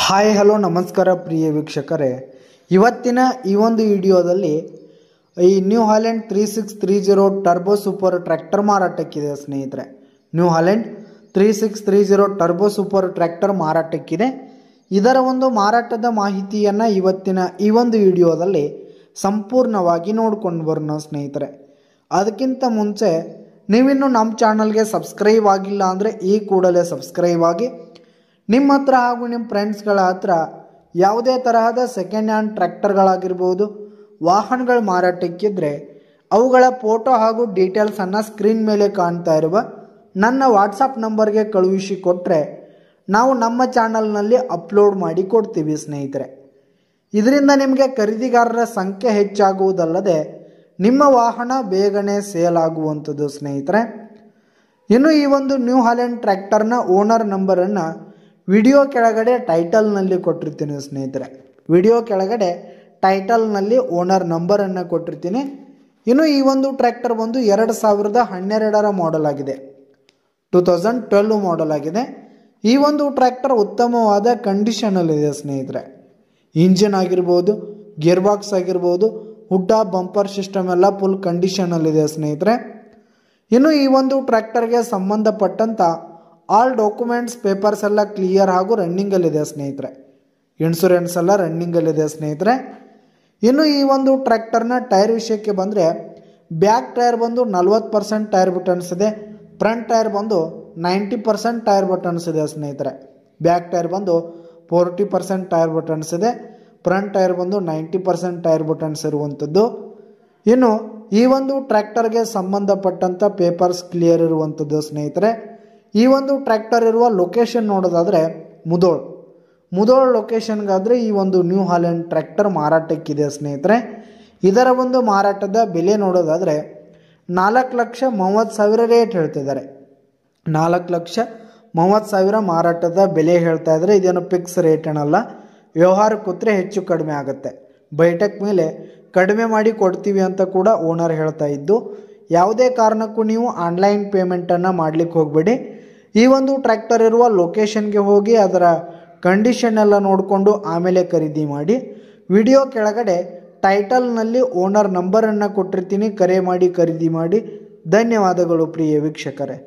Hi hello ನಮಸ್ಕಾರ ಪ್ರಿಯ ವೀಕ್ಷಕರೇ, ಇವತ್ತಿನ ಈ ಒಂದು ವಿಡಿಯೋದಲ್ಲಿ ಈ new Holland 3630 turbo super tractor ಮಾರಾಟಕ್ಕಿದೆ ಸ್ನೇಹಿತರೆ. New Holland 3630 turbo super tractor ಮಾರಾಟಕ್ಕಿದೆ. ಇದರ ಒಂದು ಮಾರಾಟದ ಮಾಹಿತಿಯನ್ನು ಇವತ್ತಿನ ಈ ಒಂದು ವಿಡಿಯೋದಲ್ಲಿ ಸಂಪೂರ್ಣವಾಗಿ ನೋಡ್ಕೊಂಡು ಬರೋಣ ಸ್ನೇಹಿತರೆ. ಅದಕ್ಕಿಂತ ಮುಂಚೆ ನೀವಿನ್ನು ನಮ್ಮ ಚಾನಲ್ಗೆ ಸಬ್ಸ್ಕ್ರೈಬ್ ಆಗಿಲ್ಲ ಅಂದರೆ ಈ ಕೂಡಲೇ ಸಬ್ಸ್ಕ್ರೈಬ್ ಆಗಿ. ನಿಮ್ಮ ಹತ್ರ ಹಾಗೂ ನಿಮ್ಮ ಫ್ರೆಂಡ್ಸ್ಗಳ ಹತ್ರ ಯಾವುದೇ ತರಹದ ಸೆಕೆಂಡ್ ಹ್ಯಾಂಡ್ ಟ್ರ್ಯಾಕ್ಟರ್ಗಳಾಗಿರ್ಬೋದು, ವಾಹನಗಳು ಮಾರಾಟಕ್ಕಿದ್ರೆ ಅವುಗಳ ಫೋಟೋ ಹಾಗೂ ಡೀಟೇಲ್ಸನ್ನು ಸ್ಕ್ರೀನ್ ಮೇಲೆ ಕಾಣ್ತಾ ಇರುವ ನನ್ನ ವಾಟ್ಸಪ್ ನಂಬರ್ಗೆ ಕಳುಹಿಸಿ ಕೊಟ್ಟರೆ ನಾವು ನಮ್ಮ ಚಾನಲ್ನಲ್ಲಿ ಅಪ್ಲೋಡ್ ಮಾಡಿ ಕೊಡ್ತೀವಿ ಸ್ನೇಹಿತರೆ. ಇದರಿಂದ ನಿಮಗೆ ಖರೀದಿಗಾರರ ಸಂಖ್ಯೆ ಹೆಚ್ಚಾಗುವುದಲ್ಲದೆ ನಿಮ್ಮ ವಾಹನ ಬೇಗನೆ ಸೇಲ್ ಆಗುವಂಥದ್ದು ಸ್ನೇಹಿತರೆ. ಇನ್ನು ಈ ಒಂದು ನ್ಯೂ ಹಾಲೆಂಡ್ ಟ್ರ್ಯಾಕ್ಟರ್ನ ಓನರ್ ನಂಬರನ್ನು ವಿಡಿಯೋ ಕೆಳಗಡೆ ಟೈಟಲ್ನಲ್ಲಿ ಕೊಟ್ಟಿರ್ತೀನಿ ಸ್ನೇಹಿತರೆ. ವಿಡಿಯೋ ಕೆಳಗಡೆ ಟೈಟಲ್ನಲ್ಲಿ ಓನರ್ ನಂಬರನ್ನು ಕೊಟ್ಟಿರ್ತೀನಿ. ಇನ್ನು ಈ ಒಂದು ಟ್ರ್ಯಾಕ್ಟರ್ ಬಂದು 2012 ಮಾಡೆಲ್ ಆಗಿದೆ, 2012 ಮಾಡೆಲ್ ಆಗಿದೆ. ಈ ಒಂದು ಟ್ರ್ಯಾಕ್ಟರ್ ಉತ್ತಮವಾದ ಕಂಡೀಷನಲ್ಲಿದೆ ಸ್ನೇಹಿತರೆ. ಇಂಜಿನ್ ಆಗಿರ್ಬೋದು, ಗೇರ್ ಬಾಕ್ಸ್ ಆಗಿರ್ಬೋದು, ಹುಡ್ಡ ಬಂಪರ್ ಸಿಸ್ಟಮ್ ಎಲ್ಲ ಫುಲ್ ಕಂಡೀಷನಲ್ಲಿದೆ ಸ್ನೇಹಿತರೆ. ಇನ್ನು ಈ ಒಂದು ಟ್ರ್ಯಾಕ್ಟರ್ಗೆ ಸಂಬಂಧಪಟ್ಟಂಥ ಆಲ್ ಡಾಕ್ಯುಮೆಂಟ್ಸ್ ಪೇಪರ್ಸ್ ಎಲ್ಲ ಕ್ಲಿಯರ್ ಹಾಗೂ ರನ್ನಿಂಗಲ್ಲಿದೆ ಸ್ನೇಹಿತರೆ. ಇನ್ಶೂರೆನ್ಸ್ ಎಲ್ಲ ರನ್ನಿಂಗಲ್ಲಿದೆ ಸ್ನೇಹಿತರೆ. ಇನ್ನು ಈ ಒಂದು ಟ್ರ್ಯಾಕ್ಟರ್ನ ಟೈರ್ ವಿಷಯಕ್ಕೆ ಬಂದರೆ ಬ್ಯಾಕ್ ಟೈರ್ ಬಂದು 40% ಟೈರ್ ಬಟನ್ಸ್ ಇದೆ, ಫ್ರಂಟ್ ಟೈರ್ ಬಂದು 90% ಟೈರ್ ಬಟನ್ಸ್ ಇದೆ ಸ್ನೇಹಿತರೆ. ಬ್ಯಾಕ್ ಟೈರ್ ಬಂದು 40% ಟೈರ್ ಬಟನ್ಸ್ ಇದೆ, ಫ್ರಂಟ್ ಟೈರ್ ಬಂದು 90% ಟೈರ್ ಬಟನ್ಸ್ ಇರುವಂಥದ್ದು. ಇನ್ನು ಈ ಒಂದು ಟ್ರ್ಯಾಕ್ಟರ್ಗೆ ಸಂಬಂಧಪಟ್ಟಂಥ ಪೇಪರ್ಸ್ ಕ್ಲಿಯರ್ ಇರುವಂಥದ್ದು ಸ್ನೇಹಿತರೆ. ಈ ಒಂದು ಟ್ರ್ಯಾಕ್ಟರ್ ಇರುವ ಲೊಕೇಶನ್ ನೋಡೋದಾದರೆ ಮುದೋಳ್ ಲೊಕೇಶನ್ಗಾದರೆ ಈ ಒಂದು ನ್ಯೂ ಹಾಲೆಂಡ್ ಟ್ರ್ಯಾಕ್ಟರ್ ಮಾರಾಟಕ್ಕಿದೆ ಸ್ನೇಹಿತರೆ. ಇದರ ಒಂದು ಮಾರಾಟದ ಬೆಲೆ ನೋಡೋದಾದರೆ 4,30,000 ರೇಟ್ ಹೇಳ್ತಿದ್ದಾರೆ. 4,30,000 ಮಾರಾಟದ ಬೆಲೆ ಹೇಳ್ತಾ ಇದ್ದಾರೆ. ಇದೇನು ಫಿಕ್ಸ್ ರೇಟ್ ಏನಲ್ಲ, ವ್ಯವಹಾರ ಕೂತ್ರೆ ಹೆಚ್ಚು ಕಡಿಮೆ ಆಗುತ್ತೆ. ಬೈಟಕ್ ಮೇಲೆ ಕಡಿಮೆ ಮಾಡಿ ಕೊಡ್ತೀವಿ ಅಂತ ಕೂಡ ಓನರ್ ಹೇಳ್ತಾ ಇದ್ದು, ಯಾವುದೇ ಕಾರಣಕ್ಕೂ ನೀವು ಆನ್ಲೈನ್ ಪೇಮೆಂಟನ್ನು ಮಾಡಲಿಕ್ಕೆ ಹೋಗಬೇಡಿ. ಈ ಒಂದು ಟ್ರ್ಯಾಕ್ಟರ್ ಇರುವ ಲೊಕೇಶನ್ಗೆ ಹೋಗಿ ಅದರ ಕಂಡೀಷನ್ ಎಲ್ಲ ನೋಡಿಕೊಂಡು ಆಮೇಲೆ ಖರೀದಿ ಮಾಡಿ. ವಿಡಿಯೋ ಕೆಳಗಡೆ ಟೈಟಲ್ನಲ್ಲಿ ಓನರ್ ನಂಬರನ್ನು ಕೊಟ್ಟಿರ್ತೀನಿ, ಕರೆ ಮಾಡಿ ಖರೀದಿ ಮಾಡಿ. ಧನ್ಯವಾದಗಳು ಪ್ರಿಯ ವೀಕ್ಷಕರೇ.